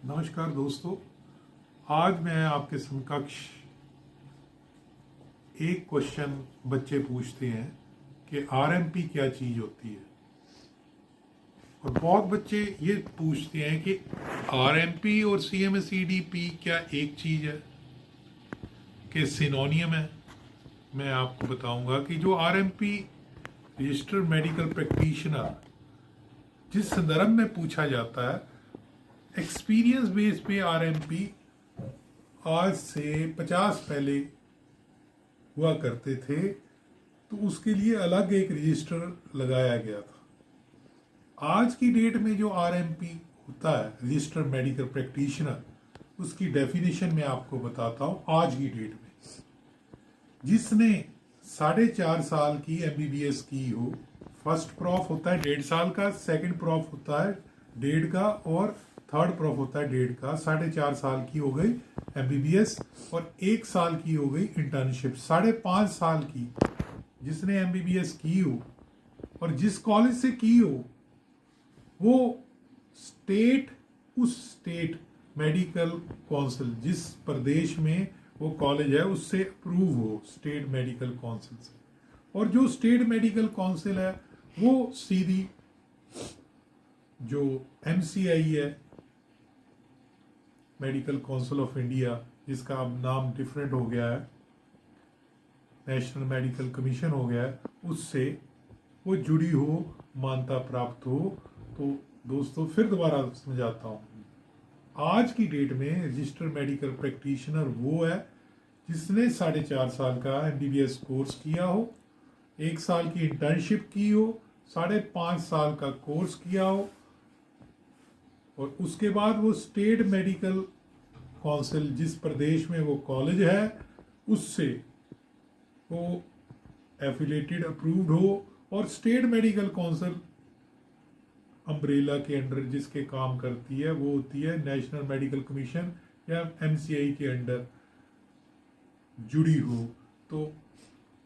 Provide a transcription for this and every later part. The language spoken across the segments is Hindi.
नमस्कार दोस्तों, आज मैं आपके समकक्ष एक क्वेश्चन बच्चे पूछते हैं कि आरएमपी क्या चीज़ होती है। और बहुत बच्चे ये पूछते हैं कि आरएमपी और सीएमएसईडीपी क्या एक चीज़ है, कि सिनोनियम है। मैं आपको बताऊंगा कि जो आरएमपी रजिस्टर्ड मेडिकल प्रैक्टिशनर जिस संदर्भ में पूछा जाता है, एक्सपीरियंस बेस पे आरएमपी आज से 50 पहले हुआ करते थे, तो उसके लिए अलग एक रजिस्टर लगाया गया था। आज की डेट में जो आरएमपी होता है, रजिस्टर्ड मेडिकल प्रैक्टिशनर, उसकी डेफिनेशन मैं आपको बताता हूँ। आज की डेट में जिसने 4.5 साल की एमबीबीएस की हो, फर्स्ट प्रॉफ होता है 1.5 साल का, सेकंड प्रॉफ होता है 1.5 का, और थर्ड प्रॉफ होता है 1.5 का। 4.5 साल की हो गई एमबीबीएस और 1 साल की हो गई इंटर्नशिप। 5.5 साल की जिसने एमबीबीएस की हो और जिस कॉलेज से की हो, वो उस स्टेट मेडिकल काउंसिल, जिस प्रदेश में वो कॉलेज है, उससे अप्रूव हो, स्टेट मेडिकल काउंसिल से। और जो स्टेट मेडिकल काउंसिल है वो सीधी जो एमसीआई है, मेडिकल काउंसिल ऑफ इंडिया, जिसका अब नाम डिफरेंट हो गया है, नेशनल मेडिकल कमीशन हो गया है, उससे वो जुड़ी हो, मान्यता प्राप्त हो। तो दोस्तों फिर दोबारा समझाता हूँ। आज की डेट में रजिस्टर्ड मेडिकल प्रैक्टिशनर वो है जिसने 4.5 साल का एमबीबीएस कोर्स किया हो, 1 साल की इंटर्नशिप की हो, 5.5 साल का कोर्स किया हो, और उसके बाद वो स्टेट मेडिकल काउंसिल, जिस प्रदेश में वो कॉलेज है, उससे वो एफिलेटेड अप्रूव्ड हो। और स्टेट मेडिकल काउंसिल अम्ब्रेला के अंडर जिसके काम करती है वो होती है नेशनल मेडिकल कमीशन या एमसीआई के अंडर जुड़ी हो, तो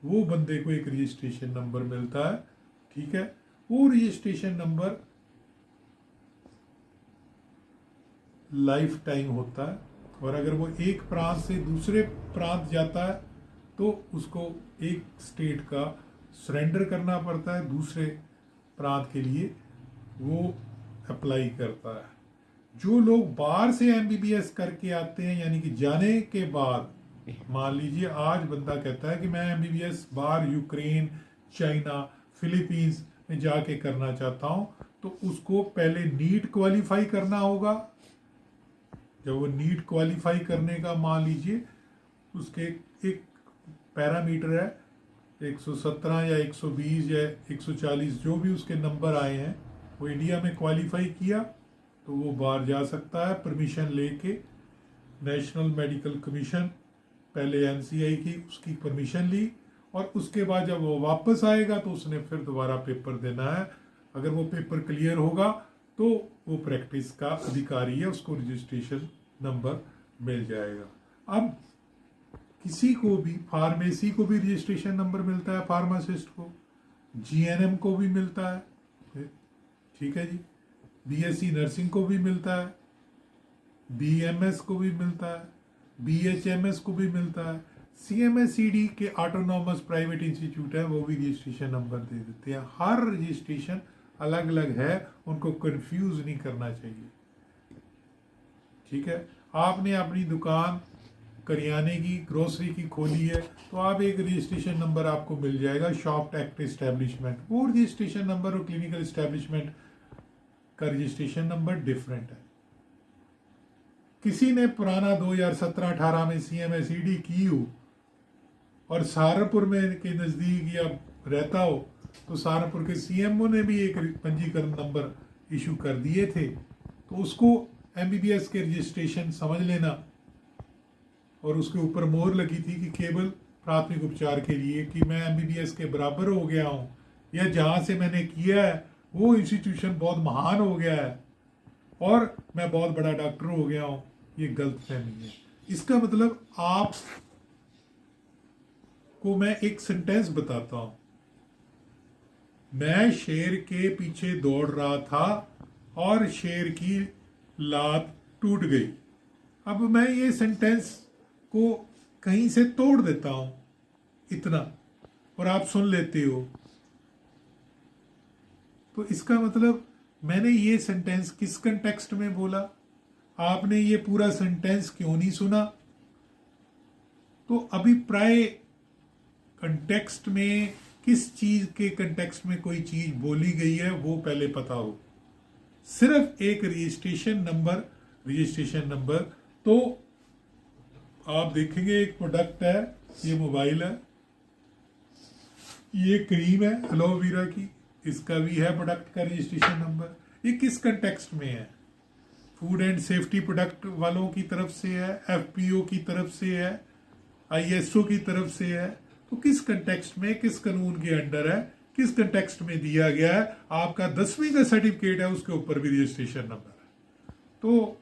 वो बंदे को एक रजिस्ट्रेशन नंबर मिलता है। ठीक है, वो रजिस्ट्रेशन नंबर लाइफ टाइम होता है, और अगर वो एक प्रांत से दूसरे प्रांत जाता है तो उसको एक स्टेट का सरेंडर करना पड़ता है, दूसरे प्रांत के लिए वो अप्लाई करता है। जो लोग बाहर से एमबीबीएस करके आते हैं, यानी कि जाने के बाद, मान लीजिए आज बंदा कहता है कि मैं एमबीबीएस बाहर यूक्रेन, चाइना, फिलीपींस में जाके करना चाहता हूं, तो उसको पहले नीट क्वालिफाई करना होगा। जब वो नीट क्वालिफाई करने का, मान लीजिए उसके एक पैरामीटर है 117 या 120 या 140, जो भी उसके नंबर आए हैं, वो इंडिया में क्वालिफाई किया तो वो बाहर जा सकता है परमिशन लेके। नेशनल मेडिकल कमीशन, पहले एमसीआई की उसकी परमिशन ली, और उसके बाद जब वो वापस आएगा तो उसने फिर दोबारा पेपर देना है। अगर वो पेपर क्लियर होगा तो वो प्रैक्टिस का अधिकारी है, उसको रजिस्ट्रेशन नंबर मिल जाएगा। अब किसी को भी, फार्मेसी को भी रजिस्ट्रेशन नंबर मिलता है, फार्मासिस्ट को, जीएनएम को भी मिलता है, ठीक है जी, बीएससी नर्सिंग को भी मिलता है, बीएमएस को भी मिलता है, बीएचएमएस को भी मिलता है, सीएमएसईडी के ऑटोनॉमस प्राइवेट इंस्टीट्यूट है, वो भी रजिस्ट्रेशन नंबर दे देते हैं। हर रजिस्ट्रेशन अलग अलग है, उनको कंफ्यूज नहीं करना चाहिए। ठीक है, आपने अपनी दुकान करियाने की, ग्रोसरी की खोली है, तो आप एक रजिस्ट्रेशन नंबर आपको मिल जाएगा, शॉप एक्ट एस्टेब्लिशमेंट। वो रजिस्ट्रेशन नंबर और क्लिनिकल एस्टेब्लिशमेंट का रजिस्ट्रेशन नंबर डिफरेंट है। किसी ने पुराना 2017-18 में सीएमएसईडी की हो और सहारनपुर में के नज़दीक या रहता हो, तो सहारनपुर के सीएमओ ने भी एक पंजीकरण नंबर इशू कर दिए थे, तो उसको एमबीबीएस के रजिस्ट्रेशन समझ लेना। और उसके ऊपर मोहर लगी थी कि केवल प्राथमिक उपचार के लिए, कि मैं एमबीबीएस के बराबर हो गया हूँ, या जहाँ से मैंने किया है वो इंस्टीट्यूशन बहुत महान हो गया है और मैं बहुत बड़ा डॉक्टर हो गया हूँ। ये गलतफहमी है। इसका मतलब आप को मैं एक सेंटेंस बताता हूं। मैं शेर के पीछे दौड़ रहा था और शेर की लात टूट गई। अब मैं ये सेंटेंस को कहीं से तोड़ देता हूं इतना, और आप सुन लेते हो, तो इसका मतलब मैंने ये सेंटेंस किस कंटेक्स्ट में बोला, आपने ये पूरा सेंटेंस क्यों नहीं सुना। तो अभिप्राय कंटेक्स्ट में किस चीज के कंटेक्स्ट में कोई चीज बोली गई है वो पहले पता हो। सिर्फ एक रजिस्ट्रेशन नंबर, तो आप देखेंगे एक प्रोडक्ट है, ये मोबाइल है, ये क्रीम है एलोवेरा की, इसका भी है प्रोडक्ट का रजिस्ट्रेशन नंबर। ये किस कंटेक्स्ट में है, फूड एंड सेफ्टी प्रोडक्ट वालों की तरफ से है, एफपीओ की तरफ से है, आईएसओ की तरफ से है, तो किस कंटेक्स्ट में, किस कानून के अंडर है, किस कंटेक्स्ट में दिया गया है। आपका 10वीं का सर्टिफिकेट है, उसके ऊपर भी रजिस्ट्रेशन नंबर है। तो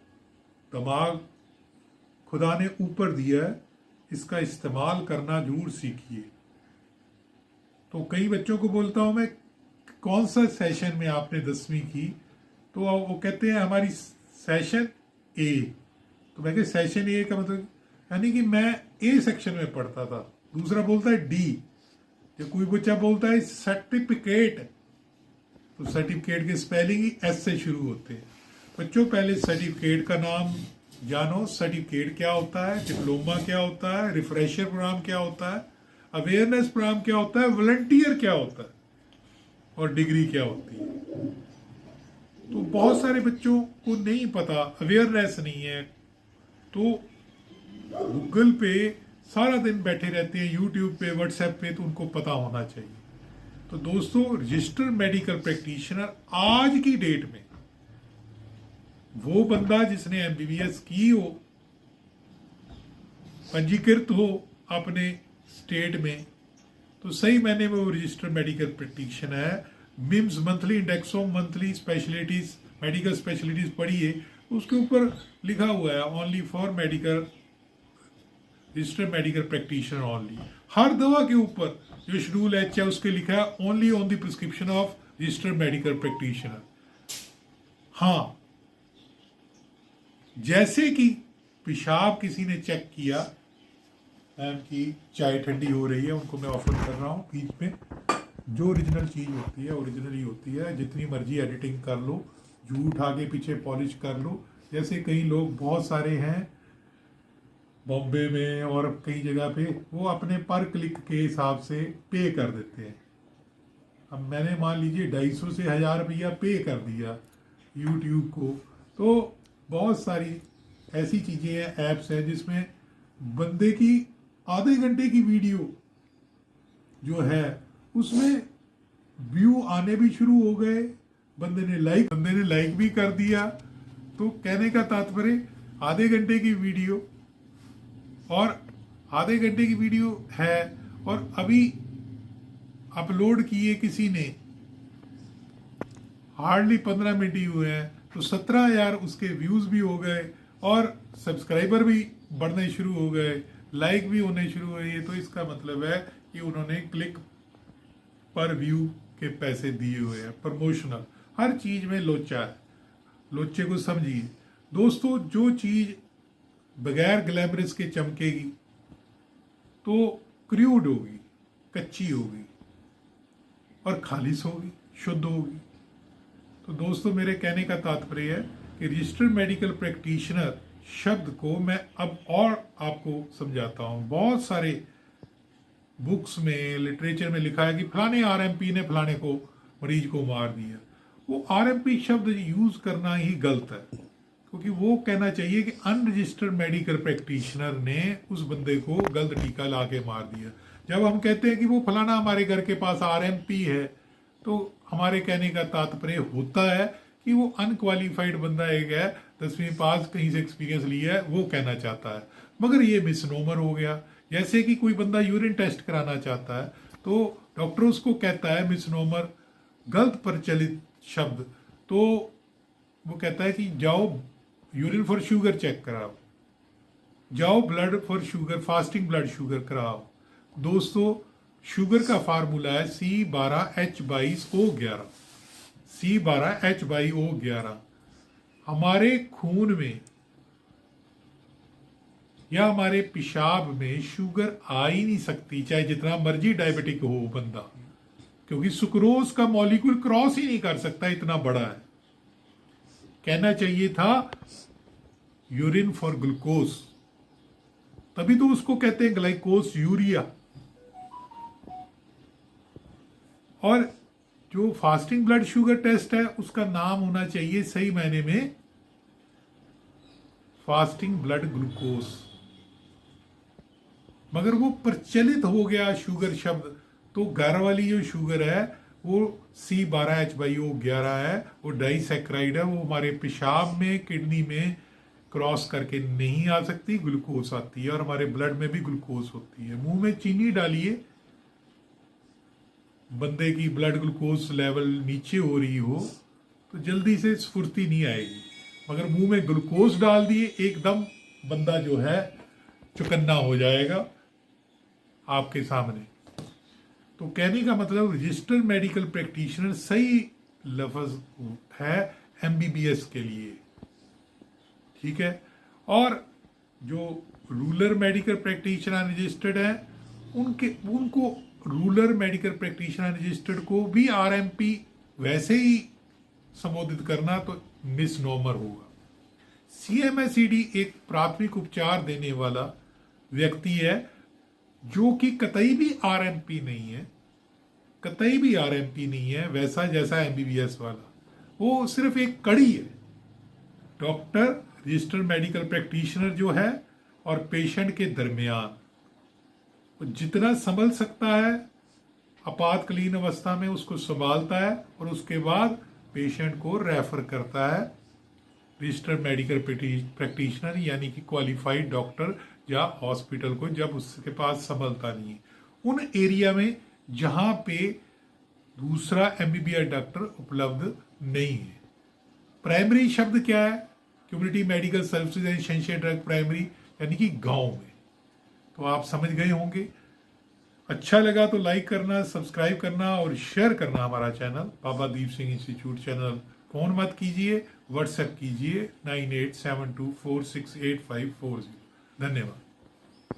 दिमाग खुदा ने ऊपर दिया है, इसका इस्तेमाल करना जरूर सीखिए। तो कई बच्चों को बोलता हूं मैं, कौन सा सेशन में आपने 10वीं की, तो वो कहते हैं हमारी सेशन ए। तो मैं कहते सेशन ए का मतलब, यानी कि मैं ए सेक्शन में पढ़ता था। दूसरा बोलता है डी, जो कोई बच्चा बोलता है सर्टिफिकेट, तो सर्टिफिकेट के स्पेलिंग ही एस से शुरू होते हैं। बच्चों पहले सर्टिफिकेट का नाम जानो, सर्टिफिकेट क्या होता है, डिप्लोमा क्या होता है, रिफ्रेशर प्रोग्राम क्या होता है, अवेयरनेस प्रोग्राम क्या होता है, वॉलंटियर क्या होता है, और डिग्री क्या होती है। तो बहुत सारे बच्चों को नहीं पता, अवेयरनेस नहीं है, तो गूगल पे सारा दिन बैठे रहते हैं, यूट्यूब पे, व्हाट्सएप पे, तो उनको पता होना चाहिए। तो दोस्तों, रजिस्टर्ड मेडिकल प्रैक्टिशनर आज की डेट में वो बंदा जिसने एमबीबीएस की हो, पंजीकृत हो अपने स्टेट में, तो सही मैंने वो रजिस्टर्ड मेडिकल प्रैक्टिशनर है। MIMS monthly index of monthly specialities, medical specialities पढ़िए, उसके ऊपर लिखा हुआ है only for medical, registered medical practitioner only. हर दवा के ऊपर जो शेड्यूल एच है उसके लिखा है only on the prescription of registered medical practitioner. हाँ, जैसे कि पेशाब किसी ने चेक किया, मैम की चाय ठंडी हो रही है, उनको मैं ऑफर कर रहा हूँ बीच में, जो ओरिजिनल चीज़ होती है ओरिजिनल ही होती है, जितनी मर्जी एडिटिंग कर लो, झूठ आगे पीछे पॉलिश कर लो। जैसे कई लोग बहुत सारे हैं बॉम्बे में और कई जगह पे, वो अपने पर क्लिक के हिसाब से पे कर देते हैं। अब मैंने मान लीजिए 250 से 1000 रुपया पे कर दिया यूट्यूब को, तो बहुत सारी ऐसी चीज़ें हैं, ऐप्स हैं जिसमें बंदे की आधे घंटे की वीडियो जो है उसमें व्यू आने भी शुरू हो गए, बंदे ने लाइक भी कर दिया। तो कहने का तात्पर्य, आधे घंटे की वीडियो, और आधे घंटे की वीडियो है और अभी अपलोड किए किसी ने, हार्डली 15 मिनट ही हुए हैं, तो 17,000 उसके व्यूज भी हो गए और सब्सक्राइबर भी बढ़ने शुरू हो गए, लाइक भी होने शुरू हुए। तो इसका मतलब है कि उन्होंने क्लिक पर व्यू के पैसे दिए हुए हैं। प्रमोशनल, हर चीज में लोचा है, लोचे को समझिए दोस्तों। जो चीज बगैर ग्लैमरस के चमकेगी तो क्रूड होगी, कच्ची होगी और खालिस होगी, शुद्ध होगी। तो दोस्तों, मेरे कहने का तात्पर्य है कि रजिस्टर्ड मेडिकल प्रैक्टिशनर शब्द को मैं अब और आपको समझाता हूं। बहुत सारे बुक्स में, लिटरेचर में लिखा है कि फलाने आरएमपी ने फलाने को, मरीज को मार दिया। वो आरएमपी शब्द यूज करना ही गलत है, क्योंकि वो कहना चाहिए कि अनरजिस्टर्ड मेडिकल प्रैक्टिशनर ने उस बंदे को गलत टीका ला के मार दिया। जब हम कहते हैं कि वो फलाना हमारे घर के पास आरएमपी है, तो हमारे कहने का तात्पर्य होता है कि वो अनक्वालिफाइड बंदा एक है, 10वीं पास, कहीं से एक्सपीरियंस लिया है, वो कहना चाहता है। मगर ये मिसनोमर हो गया। जैसे कि कोई बंदा यूरिन टेस्ट कराना चाहता है, तो डॉक्टर उसको कहता है मिसनोमर, गलत प्रचलित शब्द, तो वो कहता है कि जाओ यूरिन फॉर शुगर चेक कराओ, जाओ blood for sugar, fasting blood sugar कराओ। दोस्तों, शुगर का फार्मूला है C12H22O11, C12H22O11। हमारे खून में या हमारे पेशाब में शुगर आ ही नहीं सकती, चाहे जितना मर्जी डायबिटिक हो बंदा, क्योंकि सुक्रोज का मॉलिक्यूल क्रॉस ही नहीं कर सकता, इतना बड़ा है। कहना चाहिए था यूरिन फॉर ग्लूकोज, तभी तो उसको कहते हैं ग्लाइकोज यूरिया। और जो फास्टिंग ब्लड शुगर टेस्ट है उसका नाम होना चाहिए सही मायने में फास्टिंग ब्लड ग्लूकोज, मगर वो प्रचलित हो गया शुगर शब्द। तो घर वाली जो शुगर है वो C12H11 है, वो डाइसैक्राइड है, वो हमारे पेशाब में किडनी में क्रॉस करके नहीं आ सकती, ग्लूकोज आती है और हमारे ब्लड में भी ग्लूकोज होती है। मुंह में चीनी डालिए, बंदे की ब्लड ग्लूकोज लेवल नीचे हो रही हो तो जल्दी से स्फूर्ति नहीं आएगी, मगर मुंह में ग्लूकोज डाल दिए एकदम बंदा जो है चुकन्ना हो जाएगा आपके सामने। तो कहने का मतलब रजिस्टर्ड मेडिकल प्रैक्टिशनर सही लफ्ज है MBBS के लिए, ठीक है। और जो रूरल मेडिकल प्रैक्टिशनर रजिस्टर्ड है उनको रूरल मेडिकल प्रैक्टिशनर रजिस्टर्ड को भी RMP वैसे ही संबोधित करना तो मिसनोमर होगा। CMSED एक प्राथमिक उपचार देने वाला व्यक्ति है जो कि कतई भी RMP नहीं है, कतई भी RMP नहीं है वैसा जैसा MBBS वाला, वो सिर्फ एक कड़ी है। डॉक्टर रजिस्टर्ड मेडिकल प्रैक्टिशनर जो है और पेशेंट के दरमियान वो जितना संभल सकता है आपातकालीन अवस्था में उसको संभालता है और उसके बाद पेशेंट को रेफर करता है रजिस्टर्ड मेडिकल प्रैक्टिशनर यानी कि क्वालिफाइड डॉक्टर या हॉस्पिटल को, जब उसके पास संभलता नहीं है उन एरिया में जहां पे दूसरा MBBS डॉक्टर उपलब्ध नहीं है। प्राइमरी शब्द क्या है? Community medical services and essential drug primary, यानी कि गांव में। तो आप समझ गए होंगे। अच्छा लगा तो लाइक करना, सब्सक्राइब करना और शेयर करना हमारा channel Baba Deep Singh institute channel. Phone मत कीजिए, व्हाट्सएप कीजिए 9872468540। धन्यवाद।